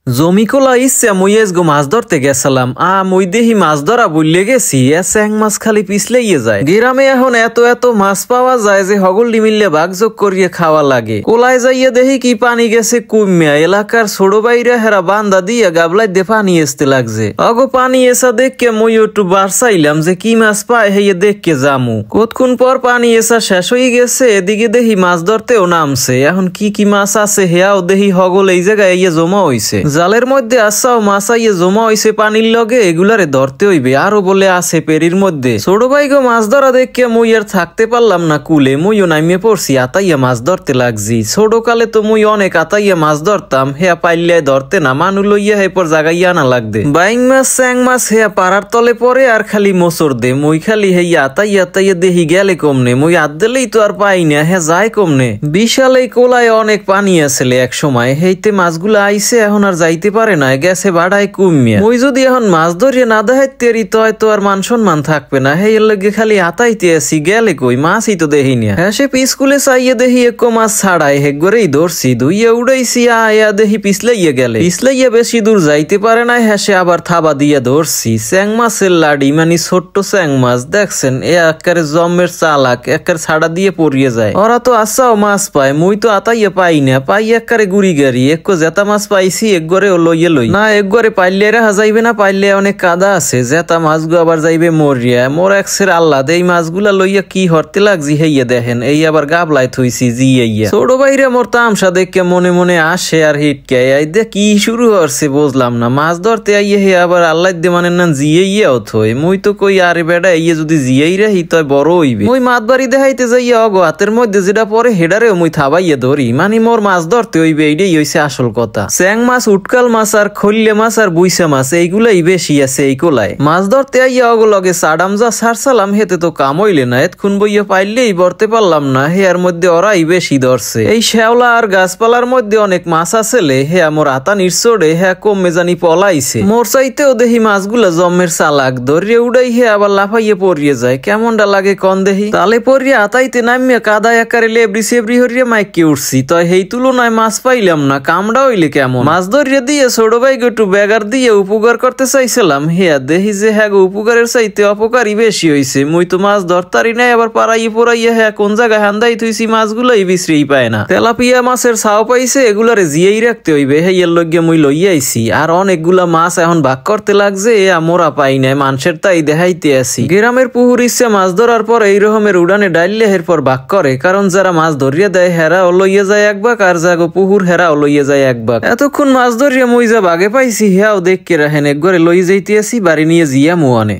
জমি কোলা ইচ্ছে মুই গো মাছ ধরতে গেছিলাম মুই দেহি মাছ ধরা বললে গেছি স্যাং মাছ খালি পিছলেইয়ে যায়। গ্রামে এখন এত এত মাছ পাওয়া যায় যে হগল মিললে ভাগযোগ করিয়ে খাওয়া লাগে। কোলায় যাইয়ে দেহি কি পানি গেছে কুমিয়া এলাকার ছোট বাইরে হেরা বান্দা দিয়ে গাবলাই দিয়ে পানি আসতে লাগছে। অগো পানি এসা দেখকে মুই একটু বাড়ছাইলাম যে কি মাছ পায় হেয়ে দেখকে যামু। কতক্ষণ পর পানি এসা শেষ হয়ে গেছে, এদিকে দেহি মাছ ধরতেও নামছে। এখন কি কি মাছ আছে হেয়াও দেহি হগল এই জায়গায় ইয়ে জমা হইছে। জালের মধ্যে আসাও মাছ আইয়ে জমা হইছে পানির লগে, এগুলারে ধরতে হইবে। আরো বলে আছে পেরির মধ্যে। ছোট ভাই গো মাছ ধরা দেখে মুই আর থাকতে পারলাম না কুলে, মুইও নামিয়ে পড়ছি আতাইয়া মাছ ধরতে লাগছি। ছোট কালে তো মুই অনেক আতাইয়া মাছ ধরতাম, হেয়া পাইলিয়ায় ধরতে না মানু লইয়া হেপর জাগাইয়া আনা লাগবে। বাইং মাছ স্যাং মাছ হেয়া পাড়ার তলে পরে আর খালি মোচড় দে। মুই খালি হেয়া আতাইয়া আতাইয়া দেহি গেলে কমনে, মুই আত দিলেই তো আর পাই না, হ্যাঁ যায় কমনে। বিশাল এই কোলায় অনেক পানি আসলে এক সময়, হেইতে মাছগুলা আইছে এখন আর যাইতে পারে না, গেছে বাড়ায় কুমিয়া। মুই যদি এখন মাছ ধরিয়ে না দেখাইতে তো হয়তো আর মান সম্মান থাকবে না। হে এর লগে খালি আতাইতে আসি, গেলে কই মাছই তো দেখি না। হ্যাঁ সে স্কুলে চাইয়ে দেখি এক মাছ ছাড়াই হেক গড়েই ধরছি, ধুইয়া উড়াইছি আয়া দেখি পিছলাইয়া গেলে। পিছলাইয়া বেশি দূর যাইতে পারে না, হ্যাঁ সে আবার থাবা দিয়া ধরছি। স্যাং মাছের লাডি মানে ছোট্ট স্যাং মাছ দেখছেন, এ একেবারে জম্মের চালাক, একের ছাড়া দিয়ে পড়িয়ে যায়। ওরা তো আসাও মাছ পায়, মুই তো আতাইয়া পাই না, পাই একেবারে গুড়ি গাড়ি। এক জেতা মাছ পাইছি এক গড়ে লইয়ে লই না, একবারে পাইলে রাহা যাইবে না, পাইলে অনেক কাদা আছে। জেতা মাছগুলো আবার যাইবে মরিয়া। মোর একসের আল্লাদ এই মাছগুলা লইয়া কি হরতে লাগছি হেইয়া দেখেন, এই আবার গাবলাই থইছি জিয়াইয়া। ছোট বাইরে মোর তামসা দেখে মনে মনে আসে আর হিটকে আই দে কি শুরু হচ্ছে বুঝলাম না। মাছ ধরতে আইয়ে হে আবার আল্লাহ দে মানে না জিয়াইয়াও থই। মুই তো কই আরে বেড়া ইয়ে যদি জিয়াই রাহি তয় বড় হইবে। মুই মাছ বাড়ি দেখাইতে যাইয়া অগো হাতের মধ্যে যেটা পরে হেডারেও মুই থাবাইয়া ধরি, মানে মোর মাছ ধরতে হইবে, এইটাই হইছে আসল কথা। স্যাং মাছ, উটকাল মাছ আর খল্লে মাছ আর বুইসা মাছ এইগুলাই বেশি আছে এই কোলায়। মাছ ধরতে আইয়া অগলগে সাডাম যা ছাড়ছালাম হেতে তো কাম হইলে না, এতক্ষণ বইয়া পাইলেই বরতে পারলাম না, হেয়ার মধ্যে ওরাই বেশি ধরছে। এই শ্যাওলা আর গাছপালার মধ্যে অনেক মাছ আছেলে, হে মোর আতা নির্চড়ে হ্যাঁ কমে জানি পলাইছে। মোর চাইতেও দেখি মাছগুলা জম্মের চালাক, ধরিয়ে উড়াই হে আবার লাফাইয়ে পড়িয়ে যায়। কেমনটা লাগে কন দেহি। তালে পড়িয়ে আতাইতে নামিয়া কাদা একারে লেবরি সেবরি হরিয়ে মাইকে উঠছি, তয় সেই তুলনায় মাছ পাইলাম না। কামড়া হইলে কেমন। মাছ ধরিয়ে দিয়ে ছোট ভাইকে একটু বেগার দিয়ে উপকার করতে চাইছিলাম, হেয়া দেখি যে হ্যাঁ উপকারের চাইতে অপকারই বেশি হইছে। মুই তো মাছ ধরতারি নাই, আবার পাড়াইয়ে পড়াইয়া হ্যাঁ কোন জায়গায় হান্দাই থইছি মাছগুলাই বিশ্রেই পায় না। তেলাপিয়া মাছের ছাও পাইছে, এগুলারে জিয়েই রাখতে হইবে, হেয়ার লগে মুই লইয়া আইছি। আর অনেকগুলা মাছ এখন ভাগ করতে লাগছে, মোরা পাই নাই, মানুষের তাই দেখাইতে আসি। গ্রামের পুকুর ইচ্ছে মাছ ধরার পর এই রকমের উড়ানে ডাইলে এরপর ভাগ করে, কারণ যারা মাছ ধরিয়া দেয় হেরা লইয়া যায় এক ভাগ, আর যাগো পুকুর হেরা লইয়া যায় এক ভাগ। এতক্ষণ মাছ ধরিয়া মুই যা বাগে পাইছি হেয়াও দেখকে রাহেন এক ঘরে লই যাইতে আসি, বাড়ি নিয়ে জিয়া মুয়ানে।